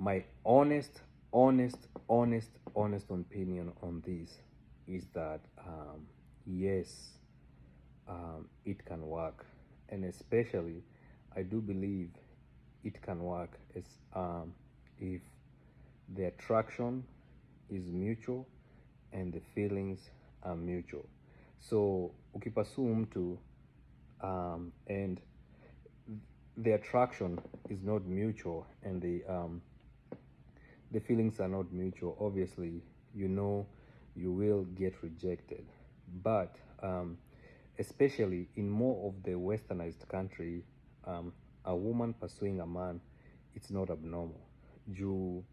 my honest opinion on this is that yes, it can work, and especially I do believe it can work as if the attraction is mutual and the feelings are mutual. So ukipursue mtu and the attraction is not mutual and the feelings are not mutual, obviously you know you will get rejected. But especially in more of the westernized country, a woman pursuing a man, it's not abnormal. You'll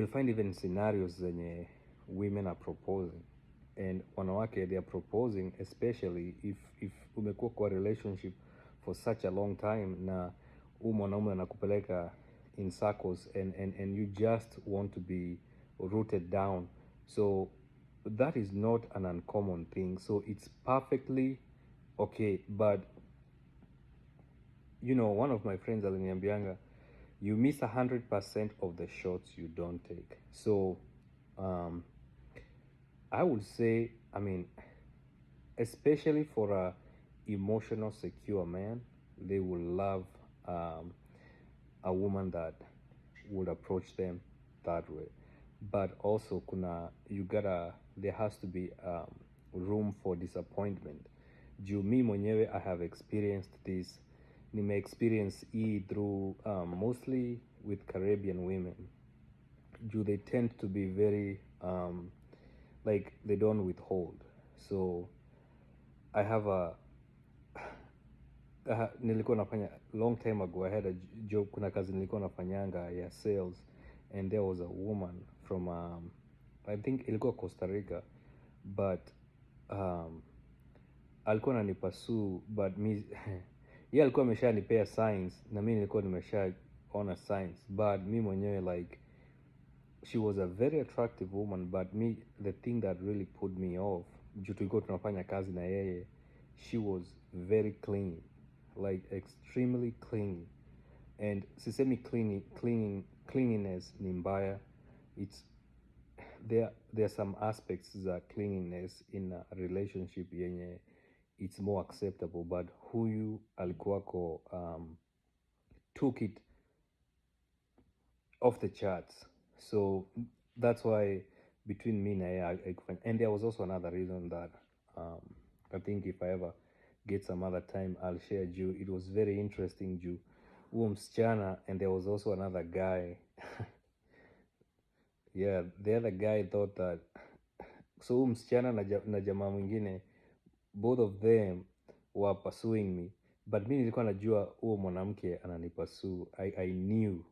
find even scenarios zenye women are proposing and wanawake they are proposing, especially if umekuwa kwa relationship for such a long time na mwanaume anakupeleka in circles and you just want to be rooted down. So that is not an uncommon thing, so it's perfectly okay. But you know, one of my friends aliniambianga, you miss 100% of the shots you don't take. So um, I would say, I mean, especially for a emotional secure man, they will love a woman that would approach them that way. But also kuna there has to be room for disappointment. Juu mi mwenyewe I have experienced this, nime experience hii through mostly with Caribbean women. Juu they tend to be very like they don't withhold. So I have a nilikuwa nafanya long time ago, I had a job, kuna kazi nilikuwa nafanyanga ya sales, and there was a woman from I think ilikuwa Costa Rica, but alikuwa ananipursue but me yeye alikuwa ameshanipea signs na mimi nilikuwa nimeshaona signs, but mi mwenyewe like she was a very attractive woman, but me, the thing that really put me off, juu tulikuwa tunafanya kazi na yeye, she was very clingy, like extremely clingy. And sisemi clinginess ni mbaya, it's there are some aspects za clinginess in a relationship yenye it's more acceptable, but huyu alikuwako took it off the charts. So that's why between me and I and there was also another reason that I think if I ever get some other time I'll share you. It was very interesting you msichana, and there was also another guy. Yeah, the other guy thought that, so msichana na jamaa mwingine, both of them were pursuing me, but mi nilikuwa najua huo mwanamke ananipursue. I knew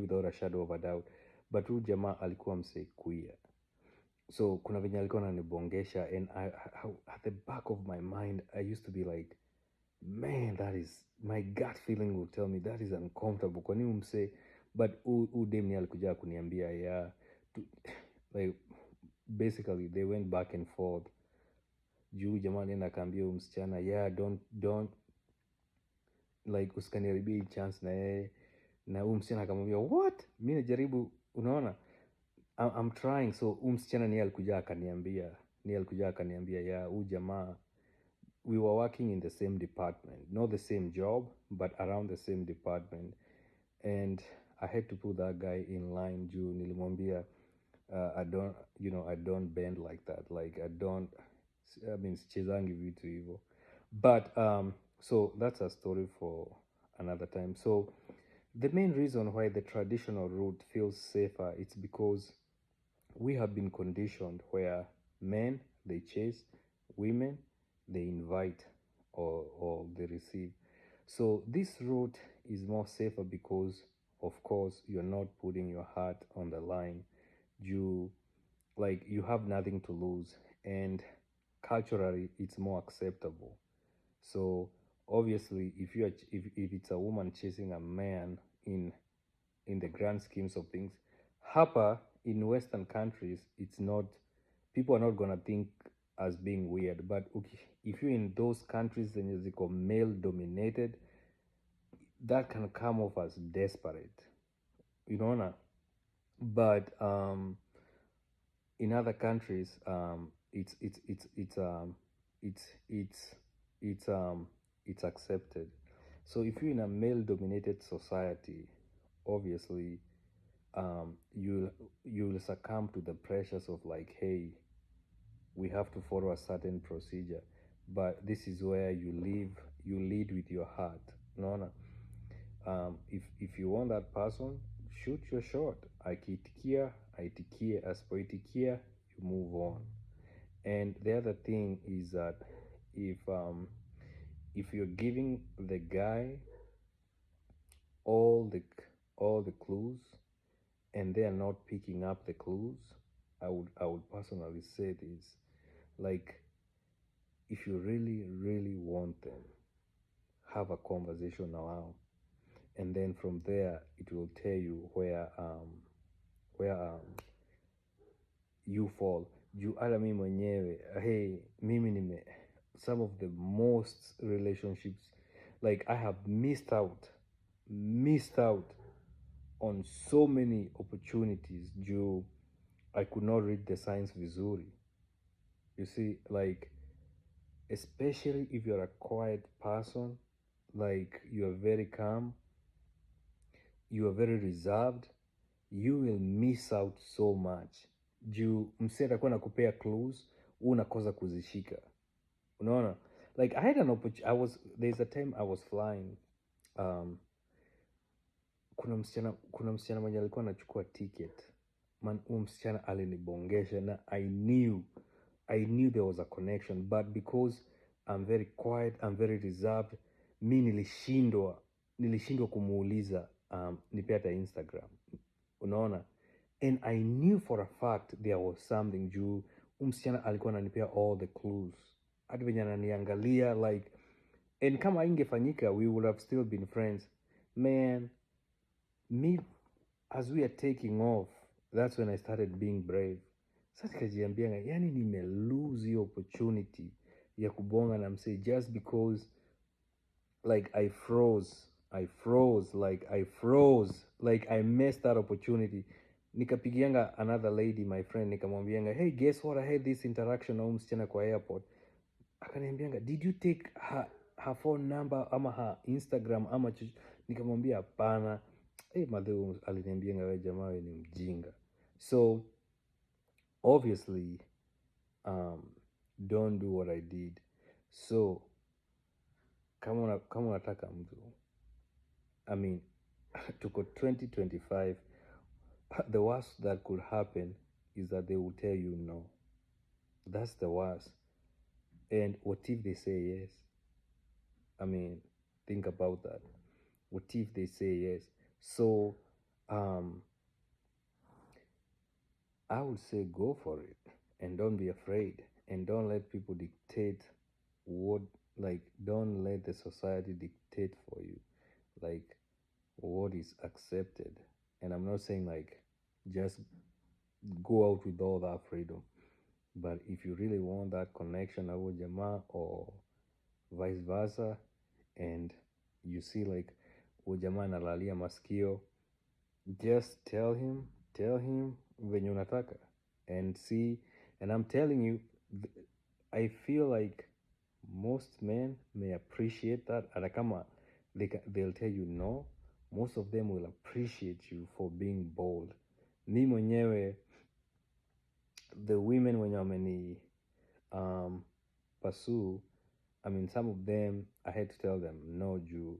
without a shadow of a doubt, but huyu jamaa alikuwa msee queer. So kuna venye alikuwa ananibongesha, and at the back of my mind I used to be like, man, that is, my gut feeling will tell me that is uncomfortable, kwa nini msee. But huyu dem ni alikuja kuniambia yeah like basically they went back and forth. Juu jamaa nenda akaambia huyu msichana yeah, don't like usikaniharibia hii chance na yeye, na huyu msichana akamwambia what, mi najaribu, unaona I'm trying. So huyu msichana niye alikuja akaniambia yeah, huyu jamaa we were working in the same department, not the same job but around the same department, and I had to put that guy in line. Juu nilimwambia I don't bend like that, like I mean sichezangi vitu hivyo. But so that's a story for another time. So the main reason why the traditional route feels safer, it's because we have been conditioned where men they chase, women they invite, or they receive. So this route is more safer because of course you're not putting your heart on the line. You have nothing to lose, and culturally it's more acceptable. So obviously if it's a woman chasing a man in the grand schemes of things, hapa in western countries it's not, people are not gonna think as being weird. But okay, if you're in those countries zenye ziko male dominated, that can come off as desperate. unaona. But in other countries, it's it's it's it's accepted. So if you're in a male dominated society, obviously, you'll succumb to the pressures of like, hey, we have to follow a certain procedure. But this is where you lead with your heart. Unaona. If you want that person, shoot your shot. Akiitikia aitikie, asipoitikia you move on. And the other thing is that if you're giving the guy all the all the clues and they are not picking up the clues, I would personally say this, like, if you really want them, have a conversation now, and then from there it will tell you where you fall. Juu hata mimi mwenyewe, hey, mimi nime some of the most relationships, like, I have missed out on so many opportunities juu I could not read the signs vizuri. You see, like, especially if you're a quiet person, like, you are very calm, you are very reserved, you will miss out so much juu msee atakuwa nakupea clues, unakosa kuzishika, unaona. Like, I had an opportunity. There's a time I was flying. Kuna msichana mwenye alikuwa anachukua ticket, man. Huyo msichana alinibongesha na I knew there was a connection, but because I'm very quiet, I'm very reserved, mi nilishindwa kumuuliza nipe hata Instagram, unaona. And I knew for a fact there was something juu msichana alikuwa ananipea all the clues, hata venye ananiangalia, like, and kama ingefanyika we would have still been friends, man. Me, as we are taking off, that's when I started being brave. Sasa nikajiambianga, yani nimelose hiyo opportunity ya kubonga na msee just because, like, I froze, like I missed that opportunity. Nikapigianga another lady, my friend, nikamwambianga, hey, guess what, I had this interaction na huyu msichana kwa airport. Akaniambianga, did you take her phone number ama her Instagram ama nikamwambia hapana. Madheu aliniambianga, we jamaa, we ni mjinga. So obviously, don't do what I did. So kama unataka mtu, I mean, tuko 2025, the worst that could happen is that they will tell you no. That's the worst. And what if they say yes? I mean, think about that. What if they say yes? So I would say go for it, and don't be afraid, and don't let people dictate what, like, don't let the society dictate for you, like, what is accepted. And I'm not saying, like, just go out with all that freedom, but if you really want that connection with Jama or vice versa, and you see, like, Ujama analalia maskio, just tell him venye unataka, and see. And I'm telling you, I feel like most men may appreciate that. Atakama they'll tell you no, most of them will appreciate you for being bold. Mi mwenyewe, the women wenye wameni pursue, I mean, some of them I had to tell them no, juu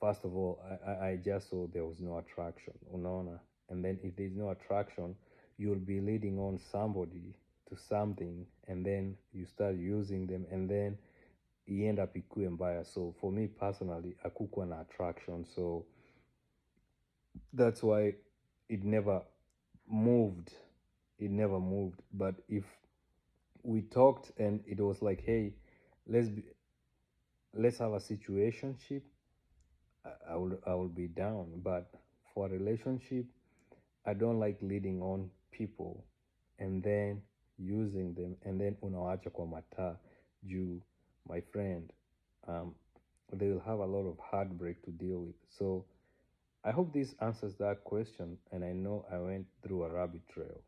first of all, I just saw there was no attraction, unaona. And then if there's no attraction, you'll be leading on somebody to something, and then you start using them, and then you end up ikue mbaya. So for me personally, akukuwa na attraction, so that's why it never moved. But if we talked and it was like, hey, let's have a situationship, I will be down. But for a relationship, I don't like leading on people and then using them and then unawacha kwa mataa juu, my friend, they will have a lot of heartbreak to deal with. So I hope this answers that question, and I know I went through a rabbit trail.